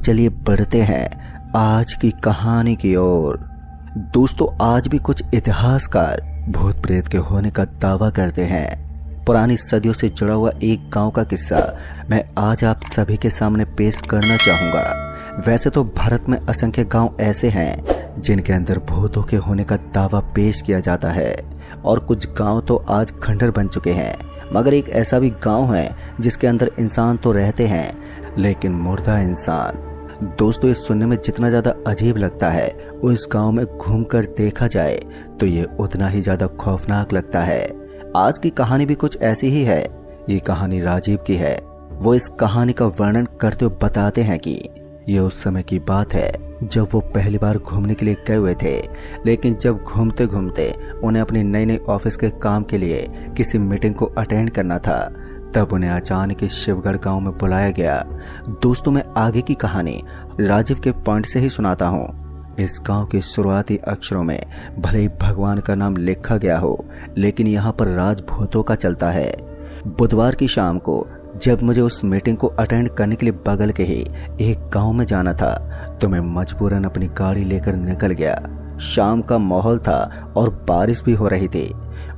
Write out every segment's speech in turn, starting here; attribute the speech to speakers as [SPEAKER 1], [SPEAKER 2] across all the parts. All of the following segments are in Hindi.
[SPEAKER 1] चलिए बढ़ते हैं आज की कहानी की ओर। दोस्तों, आज भी कुछ इतिहासकार भूत प्रेत के होने का दावा करते हैं। पुरानी सदियों से जुड़ा हुआ एक गांव का किस्सा मैं आज आप सभी के सामने पेश करना चाहूँगा। वैसे तो भारत में असंख्य गांव ऐसे हैं जिनके अंदर भूतों के होने का दावा पेश किया जाता है और कुछ गांव तो आज खंडर बन चुके हैं, मगर एक ऐसा भी गांव है जिसके अंदर इंसान तो रहते हैं लेकिन मुर्दा इंसान। दोस्तों, ये सुनने में जितना ज़्यादा अजीब लगता है उस गांव में घूमकर देखा जाए तो ये उतना ही ज़्यादा खौफनाक लगता है। आज की कहानी भी कुछ ऐसी ही है। ये कहानी राजीव की है। वो इस कहानी का वर्णन करते हुए बताते हैं कि ये उस समय की बात है जब वो पहली बार घूमने के लिए गए हुए थे, लेकिन जब घूमते घूमते उन्हें अपनी नई नई ऑफिस के काम के लिए किसी मीटिंग को अटेंड करना था, तब उन्हें अचानक इस शिवगढ़ गांव में बुलाया गया। दोस्तों, मैं आगे की कहानी राजीव के पॉइंट से ही सुनाता हूँ। इस गांव के शुरुआती अक्षरों में भले ही भगवान का नाम लिखा गया हो, लेकिन यहाँ पर राज भूतों का चलता है। बुधवार की शाम को जब मुझे उस मीटिंग को अटेंड करने के लिए बगल के ही एक गांव में जाना था, तो मैं मजबूरन अपनी गाड़ी लेकर निकल गया। शाम का माहौल था और बारिश भी हो रही थी।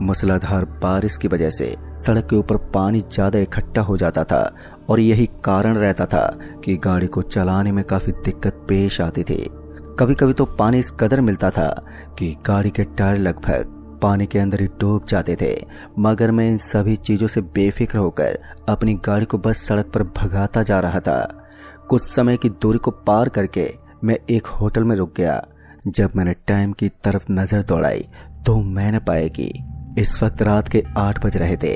[SPEAKER 1] मूसलाधार बारिश की वजह से सड़क के ऊपर पानी ज़्यादा इकट्ठा हो जाता था और यही कारण रहता था कि गाड़ी को चलाने में काफ़ी दिक्कत पेश आती थी। कभी कभी तो पानी इस कदर मिलता था कि गाड़ी के टायर लगभग पानी के अंदर ही डूब जाते थे, मगर मैं इन सभी चीज़ों से बेफिक्र होकर अपनी गाड़ी को बस सड़क पर भगाता जा रहा था। कुछ समय की दूरी को पार करके मैं एक होटल में रुक गया। जब मैंने टाइम की तरफ नज़र दौड़ाई तो मैंने पाया कि इस वक्त रात के 8 बज रहे थे।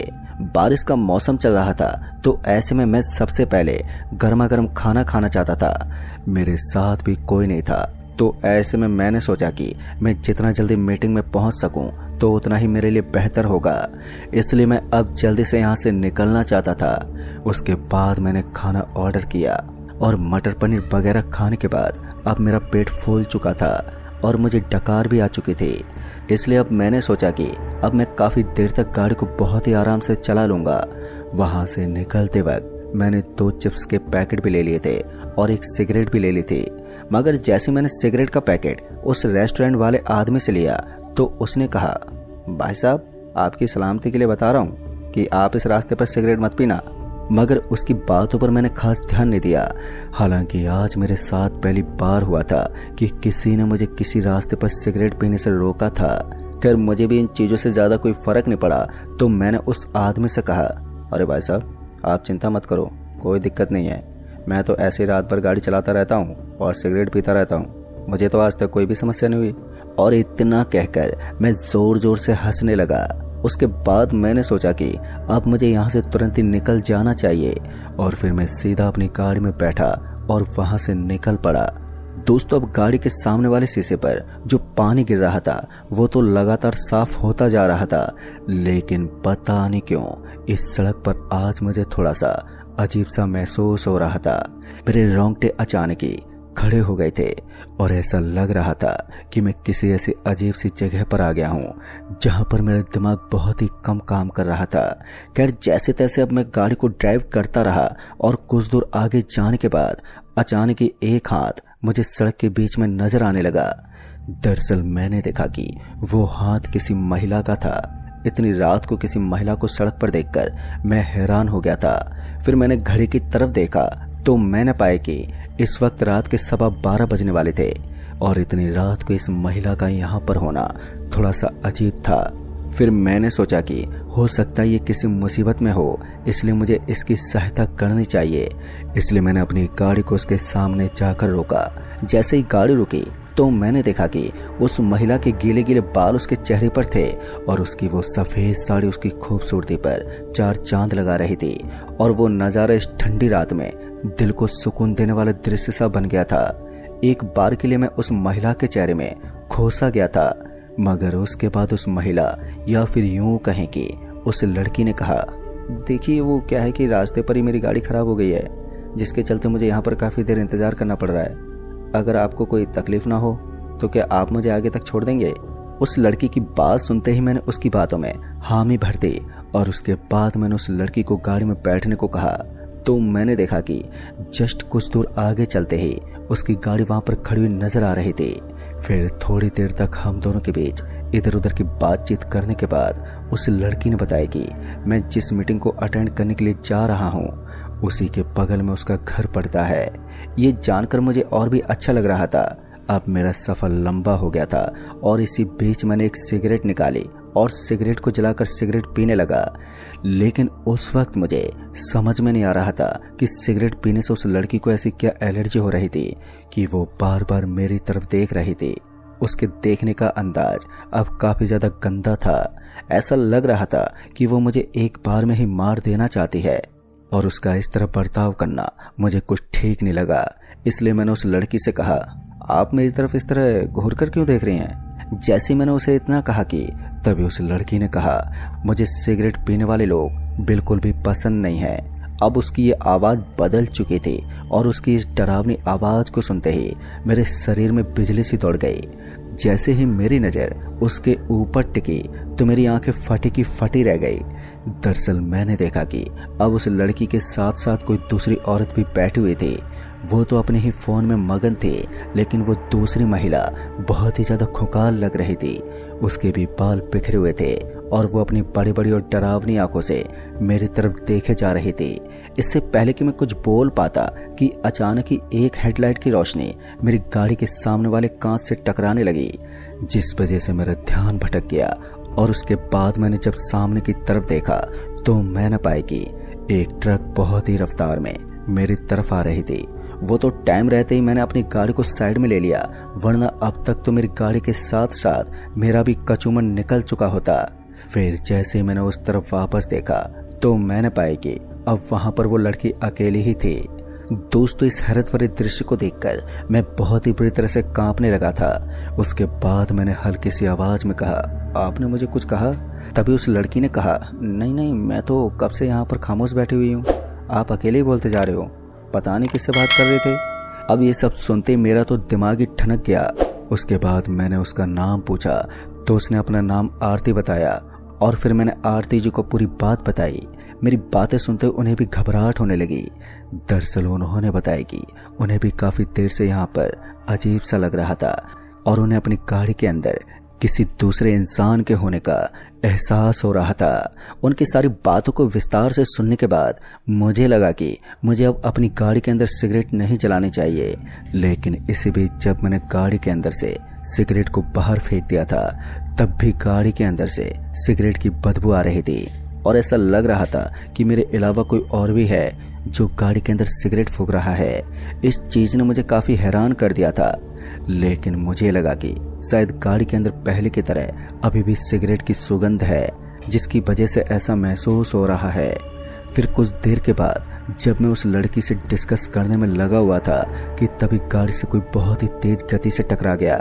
[SPEAKER 1] बारिश का मौसम चल रहा था, तो ऐसे में मैं सबसे पहले गर्मा गर्म खाना खाना चाहता था। मेरे साथ भी कोई नहीं था, तो ऐसे में मैंने सोचा कि मैं जितना जल्दी मीटिंग में पहुंच सकूं तो उतना ही मेरे लिए बेहतर होगा, इसलिए मैं अब जल्दी से यहां से निकलना चाहता था। उसके बाद मैंने खाना ऑर्डर किया और मटर पनीर वगैरह खाने के बाद अब मेरा पेट फूल चुका था और मुझे डकार भी आ चुकी थी। इसलिए अब मैंने सोचा कि अब मैं काफ़ी देर तक गाड़ी को बहुत ही आराम से चला लूँगा। वहाँ से निकलते वक्त मैंने 2 चिप्स के पैकेट भी ले लिए थे और एक सिगरेट भी ले ली थी, मगर जैसे मैंने सिगरेट का पैकेट उस रेस्टोरेंट वाले आदमी से लिया तो उसने कहा, भाई साहब, आपकी सलामती के लिए बता रहा हूँ कि आप इस रास्ते पर सिगरेट मत पीना। मगर उसकी बातों पर मैंने खास ध्यान नहीं दिया। हालांकि आज मेरे साथ पहली बार हुआ था कि किसी ने मुझे किसी रास्ते पर सिगरेट पीने से रोका था। खैर, मुझे भी इन चीज़ों से ज़्यादा कोई फ़र्क नहीं पड़ा, तो मैंने उस आदमी से कहा, अरे भाई साहब, आप चिंता मत करो, कोई दिक्कत नहीं है। मैं तो ऐसे रात भर गाड़ी चलाता रहता हूँ और सिगरेट पीता रहता हूँ, मुझे तो आज तक कोई भी समस्या नहीं हुई। और इतना कहकर मैं ज़ोर ज़ोर से हंसने लगा। उसके बाद मैंने सोचा कि अब मुझे यहाँ से तुरंत ही निकल जाना चाहिए और फिर मैं सीधा अपनी गाड़ी में बैठा और वहाँ से निकल पड़ा। दोस्तों, अब गाड़ी के सामने वाले शीशे पर जो पानी गिर रहा था वो तो लगातार साफ होता जा रहा था, लेकिन पता नहीं क्यों इस सड़क पर आज मुझे थोड़ा सा अजीब सा महसूस हो रहा था। मेरे रोंगटे अचानक ही खड़े हो गए थे और ऐसा लग रहा था कि मैं किसी ऐसी अजीब सी जगह पर आ गया हूँ जहाँ पर मेरा दिमाग बहुत ही कम काम कर रहा था। खैर, जैसे तैसे अब मैं गाड़ी को ड्राइव करता रहा और कुछ दूर आगे जाने के बाद अचानक ही एक हाथ मुझे सड़क के बीच में नजर आने लगा। दरअसल मैंने देखा कि वो हाथ किसी महिला का था। इतनी रात को किसी महिला को सड़क पर देखकर मैं हैरान हो गया था। फिर मैंने घड़ी की तरफ देखा तो मैंने पाया कि इस वक्त रात के 12:15 बजने वाले थे और इतनी रात को इस महिला का यहाँ पर होना थोड़ा सा अजीब था। फिर मैंने सोचा कि हो सकता है ये किसी मुसीबत में हो, इसलिए मुझे इसकी सहायता करनी चाहिए। इसलिए मैंने अपनी गाड़ी को उसके सामने जाकर रोका। जैसे ही गाड़ी रुकी तो मैंने देखा कि उस महिला के गीले गीले बाल उसके चेहरे पर थे और उसकी वो सफ़ेद साड़ी उसकी खूबसूरती पर 4 चांद लगा रही थी और वो नज़ारा इस ठंडी रात में दिल को सुकून देने वाला दृश्य सा बन गया था। एक बार के लिए मैं उस महिला के चेहरे में खोसा गया था, मगर उसके बाद उस महिला, या फिर यूं कहें कि उस लड़की ने कहा, देखिए, वो क्या है कि रास्ते पर ही मेरी गाड़ी खराब हो गई है, जिसके चलते मुझे यहाँ पर काफ़ी देर इंतज़ार करना पड़ रहा है। अगर आपको कोई तकलीफ़ ना हो तो क्या आप मुझे आगे तक छोड़ देंगे? उस लड़की की बात सुनते ही मैंने उसकी बातों में हामी भर दी और उसके बाद मैंने उस लड़की को गाड़ी में बैठने को कहा तो मैंने देखा कि जस्ट कुछ दूर आगे चलते ही उसकी गाड़ी वहां पर खड़ी हुई नजर आ रही थी। फिर थोड़ी देर तक हम दोनों के बीच इधर उधर की बातचीत करने के बाद उस लड़की ने बताया कि मैं जिस मीटिंग को अटेंड करने के लिए जा रहा हूँ उसी के बगल में उसका घर पड़ता है। ये जानकर मुझे और भी अच्छा लग रहा था। अब मेरा सफर लंबा हो गया था और इसी बीच मैंने एक सिगरेट निकाली और सिगरेट को जलाकर सिगरेट पीने लगा। लेकिन उस वक्त मुझे समझ में नहीं आ रहा था कि सिगरेट पीने से उस लड़की को ऐसी क्या एलर्जी हो रही थी कि वो बार बार मेरी तरफ देख रही थी। उसके देखने का अंदाज अब काफी ज्यादा गंदा था। ऐसा लग रहा था कि वो मुझे एक बार में ही मार देना चाहती है और उसका इस तरह बर्ताव करना मुझे कुछ ठीक नहीं लगा। इसलिए मैंने उस लड़की से कहा, आप मेरी तरफ इस तरह घूर कर क्यों देख रही हैं? जैसे मैंने उसे इतना कहा कि तभी उस लड़की ने कहा, मुझे सिगरेट पीने वाले लोग बिल्कुल भी पसंद नहीं है। अब उसकी ये आवाज़ बदल चुकी थी और उसकी इस डरावनी आवाज़ को सुनते ही मेरे शरीर में बिजली सी दौड़ गई। जैसे ही मेरी नज़र उसके ऊपर टिकी तो मेरी आंखें फटी की फटी रह गई। दरअसल मैंने देखा कि अब उस लड़की के साथ साथ कोई दूसरी औरत भी बैठी हुई थी। वो तो अपने ही फ़ोन में मगन थी, लेकिन वो दूसरी महिला बहुत ही ज़्यादा खुंखार लग रही थी। उसके भी बाल बिखरे हुए थे और वो अपनी बड़ी बड़ी और डरावनी आंखों से मेरी तरफ देखे जा रही थी। इससे पहले कि मैं कुछ बोल पाता कि अचानक ही एक हेडलाइट की रोशनी मेरी गाड़ी के सामने वाले कांच से टकराने लगी, जिस वजह से मेरा ध्यान भटक गया। और उसके बाद मैंने जब सामने की तरफ देखा तो मैं न पाई कि एक ट्रक बहुत ही रफ्तार में मेरी तरफ आ रही थी। वो तो टाइम रहते ही मैंने अपनी गाड़ी को साइड में ले लिया, वरना अब तक तो मेरी गाड़ी के साथ साथ मेरा भी कचूमन निकल चुका होता। फिर जैसे ही मैंने उस तरफ वापस देखा तो मैंने पाया कि अब वहां पर वो लड़की अकेली ही थी। दोस्तों, इस हैरत भरे दृश्य को देखकर मैं बहुत ही बुरी तरह से कांपने लगा था। उसके बाद मैंने हल्की सी आवाज में कहा, आपने मुझे कुछ कहा? तभी उस लड़की ने कहा, नहीं नहीं, मैं तो कब से यहाँ पर खामोश बैठी हुई हूँ, आप अकेले ही बोलते जा रहे हो, पता नहीं किससे बात कर रहे थे। अब ये सब सुनते मेरा तो दिमाग ही ठनक गया। उसके बाद मैंने उसका नाम पूछा तो उसने अपना नाम आरती बताया और फिर मैंने आरती जी को पूरी बात बताई। मेरी बातें सुनते उन्हें भी घबराहट होने लगी। दरअसल उन्होंने बताया कि उन्हें भी काफ़ी देर से यहाँ पर अजीब सा लग रहा था और उन्हें अपनी गाड़ी के अंदर किसी दूसरे इंसान के होने का एहसास हो रहा था। उनकी सारी बातों को विस्तार से सुनने के बाद मुझे लगा कि मुझे अब अपनी गाड़ी के अंदर सिगरेट नहीं जलानी चाहिए। लेकिन इसी बीच जब मैंने गाड़ी के अंदर से सिगरेट को बाहर फेंक दिया था तब भी गाड़ी के अंदर से सिगरेट की बदबू आ रही थी और ऐसा लग रहा था कि मेरे अलावा कोई और भी है जो गाड़ी के अंदर सिगरेट फूंक रहा है। इस चीज़ ने मुझे काफ़ी हैरान कर दिया था। लेकिन मुझे लगा कि शायद गाड़ी के अंदर पहले की तरह अभी भी सिगरेट की सुगंध है, जिसकी वजह से ऐसा महसूस हो रहा है। फिर कुछ देर के बाद जब मैं उस लड़की से डिस्कस करने में लगा हुआ था कि तभी गाड़ी से कोई बहुत ही तेज गति से टकरा गया।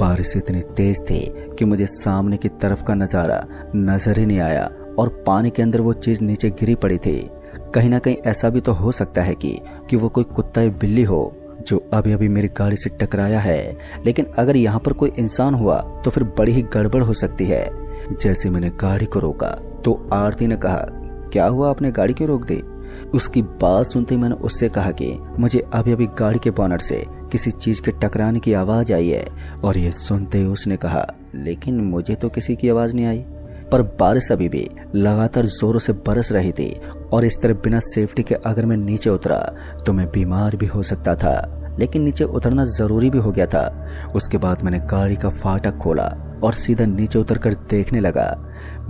[SPEAKER 1] बारिश इतनी तेज थी कि मुझे सामने की तरफ का नज़ारा नजर ही नहीं आया और पानी के अंदर वो चीज़ नीचे गिरी पड़ी थी। कहीं ना कहीं ऐसा भी तो हो सकता है कि वो कोई कुत्ता या बिल्ली हो जो अभी अभी मेरी गाड़ी से टकराया है। लेकिन अगर यहाँ पर कोई इंसान हुआ तो फिर बड़ी ही गड़बड़ हो सकती है। जैसे मैंने गाड़ी को रोका तो आरती ने कहा, क्या हुआ, आपने गाड़ी क्यों रोक दी? उसकी बात सुनते ही मैंने उससे कहा कि मुझे अभी अभी गाड़ी के बॉनट से किसी चीज़ के टकराने की आवाज़ आई है। और ये सुनते ही उसने कहा, लेकिन मुझे तो किसी की आवाज़ नहीं आई। पर बारिश अभी भी लगातार जोरों से बरस रही थी और इस तरह बिना सेफ्टी के अगर मैं नीचे उतरा तो मैं बीमार भी हो सकता था। लेकिन नीचे उतरना ज़रूरी भी हो गया था। उसके बाद मैंने गाड़ी का फाटक खोला और सीधा नीचे उतरकर देखने लगा।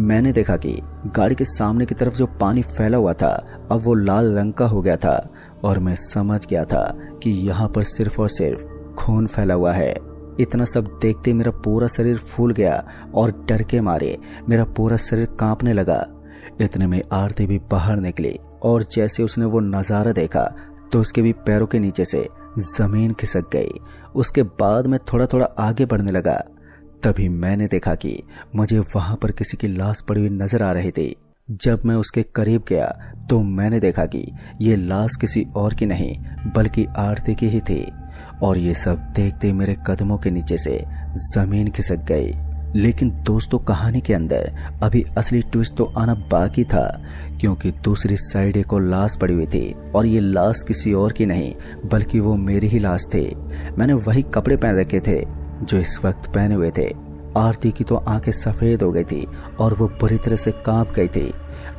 [SPEAKER 1] मैंने देखा कि गाड़ी के सामने की तरफ जो पानी फैला हुआ था अब वो लाल रंग का हो गया था और मैं समझ गया था कि यहाँ पर सिर्फ और सिर्फ खून फैला हुआ है। इतना सब देखते मेरा पूरा शरीर फूल गया और डर के मारे मेरा पूरा शरीर कांपने लगा। इतने में आरती भी बाहर निकली और जैसे उसने वो नज़ारा देखा तो उसके भी पैरों के नीचे से ज़मीन खिसक गई। उसके बाद मैं थोड़ा थोड़ा आगे बढ़ने लगा। तभी मैंने देखा कि मुझे वहाँ पर किसी की लाश पड़ी हुई नज़र आ रही थी। जब मैं उसके करीब गया तो मैंने देखा कि ये लाश किसी और की नहीं बल्कि आरती की ही थी। और ये सब देखते मेरे कदमों के नीचे से ज़मीन खिसक गई। लेकिन दोस्तों कहानी के अंदर अभी असली ट्विस्ट तो आना बाकी था, क्योंकि दूसरी साइड एक और लाश पड़ी हुई थी और ये लाश किसी और की नहीं बल्कि वो मेरी ही लाश थी। मैंने वही कपड़े पहन रखे थे जो इस वक्त पहने हुए थे। आरती की तो आंखें सफ़ेद हो गई थी और वो बुरी तरह से कांप गई थी।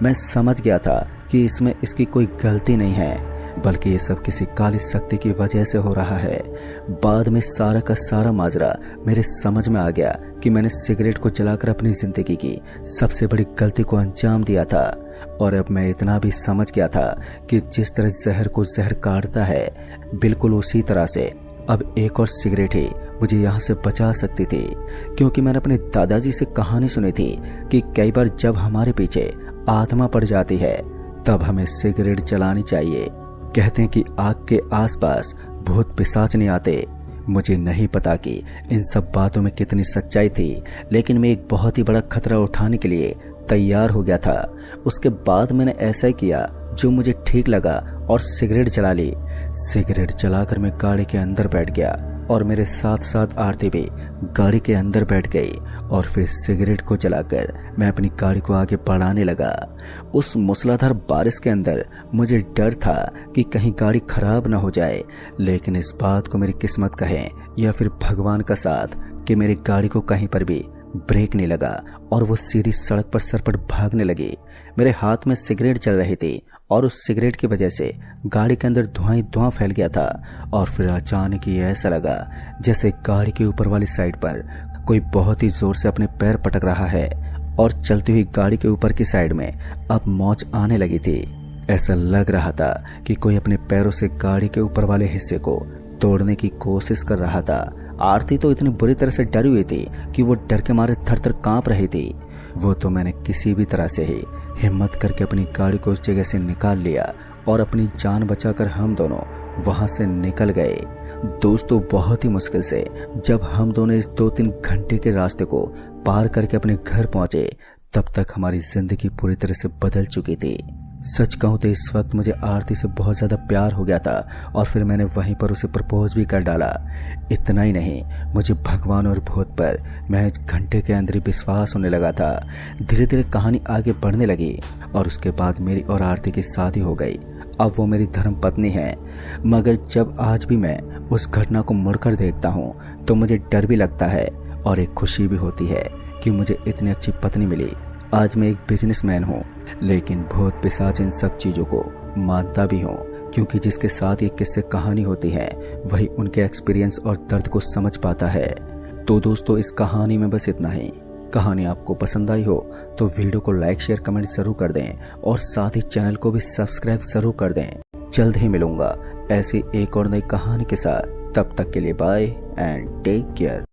[SPEAKER 1] मैं समझ गया था कि इसमें इसकी कोई गलती नहीं है, बल्कि ये सब किसी काली शक्ति की वजह से हो रहा है। बाद में सारा का सारा माजरा मेरे समझ में आ गया कि मैंने सिगरेट को जलाकर अपनी जिंदगी की सबसे बड़ी गलती को अंजाम दिया था। और अब मैं इतना भी समझ गया था कि जिस तरह जहर को जहर काटता है, बिल्कुल उसी तरह से अब एक और सिगरेट ही मुझे यहाँ से बचा सकती थी। क्योंकि मैंने अपने दादाजी से कहानी सुनी थी कि कई बार जब हमारे पीछे आत्मा पड़ जाती है तब हमें सिगरेट जलानी चाहिए। कहते हैं कि आग के आसपास भूत पिशाच नहीं आते। मुझे नहीं पता कि इन सब बातों में कितनी सच्चाई थी, लेकिन मैं एक बहुत ही बड़ा खतरा उठाने के लिए तैयार हो गया था। उसके बाद मैंने ऐसा ही किया जो मुझे ठीक लगा और सिगरेट जला ली। सिगरेट जलाकर मैं गाड़ी के अंदर बैठ गया और मेरे साथ साथ आरती भी गाड़ी के अंदर बैठ गई और फिर सिगरेट को जलाकर मैं अपनी गाड़ी को आगे बढ़ाने लगा। उस मूसलाधार बारिश के अंदर मुझे डर था कि कहीं गाड़ी खराब ना हो जाए, लेकिन इस बात को मेरी किस्मत कहे या फिर भगवान का साथ कि मेरी गाड़ी को कहीं पर भी ब्रेक नहीं लगा और वो सीधी सड़क पर सरपट भागने लगी। मेरे हाथ में सिगरेट चल रही थी और उस सिगरेट की वजह से गाड़ी के अंदर धुआं ही धुआं फैल गया था। और फिर अचानक ही ऐसा लगा जैसे गाड़ी के ऊपर वाली साइड पर कोई बहुत ही जोर से अपने पैर पटक रहा है और चलती हुई गाड़ी के ऊपर की साइड में अब मौज आने लगी थी। ऐसा लग रहा था कि कोई अपने पैरों से गाड़ी के ऊपर वाले हिस्से को तोड़ने की कोशिश कर रहा था। आरती तो इतनी बुरी तरह से डरी हुई थी कि वो डर के मारे थर थर कांप रही थी। वो तो मैंने किसी भी तरह से ही हिम्मत करके अपनी गाड़ी को उस जगह से निकाल लिया और अपनी जान बचाकर हम दोनों वहां से निकल गए। दोस्तों बहुत ही मुश्किल से जब हम दोनों इस 2-3 घंटे के रास्ते को पार करके अपने घर पहुंचे, तब तक हमारी जिंदगी पूरी तरह से बदल चुकी थी। सच कहूँ तो इस वक्त मुझे आरती से बहुत ज़्यादा प्यार हो गया था और फिर मैंने वहीं पर उसे प्रपोज भी कर डाला। इतना ही नहीं, मुझे भगवान और भूत पर महज घंटे के अंदर ही विश्वास होने लगा था। धीरे धीरे कहानी आगे बढ़ने लगी और उसके बाद मेरी और आरती की शादी हो गई। अब वो मेरी धर्म पत्नी है। मगर जब आज भी मैं उस घटना को मुड़कर देखता हूँ तो मुझे डर भी लगता है और एक खुशी भी होती है कि मुझे इतनी अच्छी पत्नी मिली। आज मैं एक बिजनेसमैन हूँ, लेकिन भूत पिशाच इन सब चीज़ों को मानता भी हूँ, क्योंकि जिसके साथ ये किस्से कहानी होती है वही उनके एक्सपीरियंस और दर्द को समझ पाता है। तो दोस्तों इस कहानी में बस इतना ही। कहानी आपको पसंद आई हो तो वीडियो को लाइक शेयर कमेंट जरूर कर दें और साथ ही चैनल को भी सब्सक्राइब जरूर कर दें। जल्द ही मिलूंगा ऐसी एक और नई कहानी के साथ। तब तक के लिए बाय एंड टेक केयर।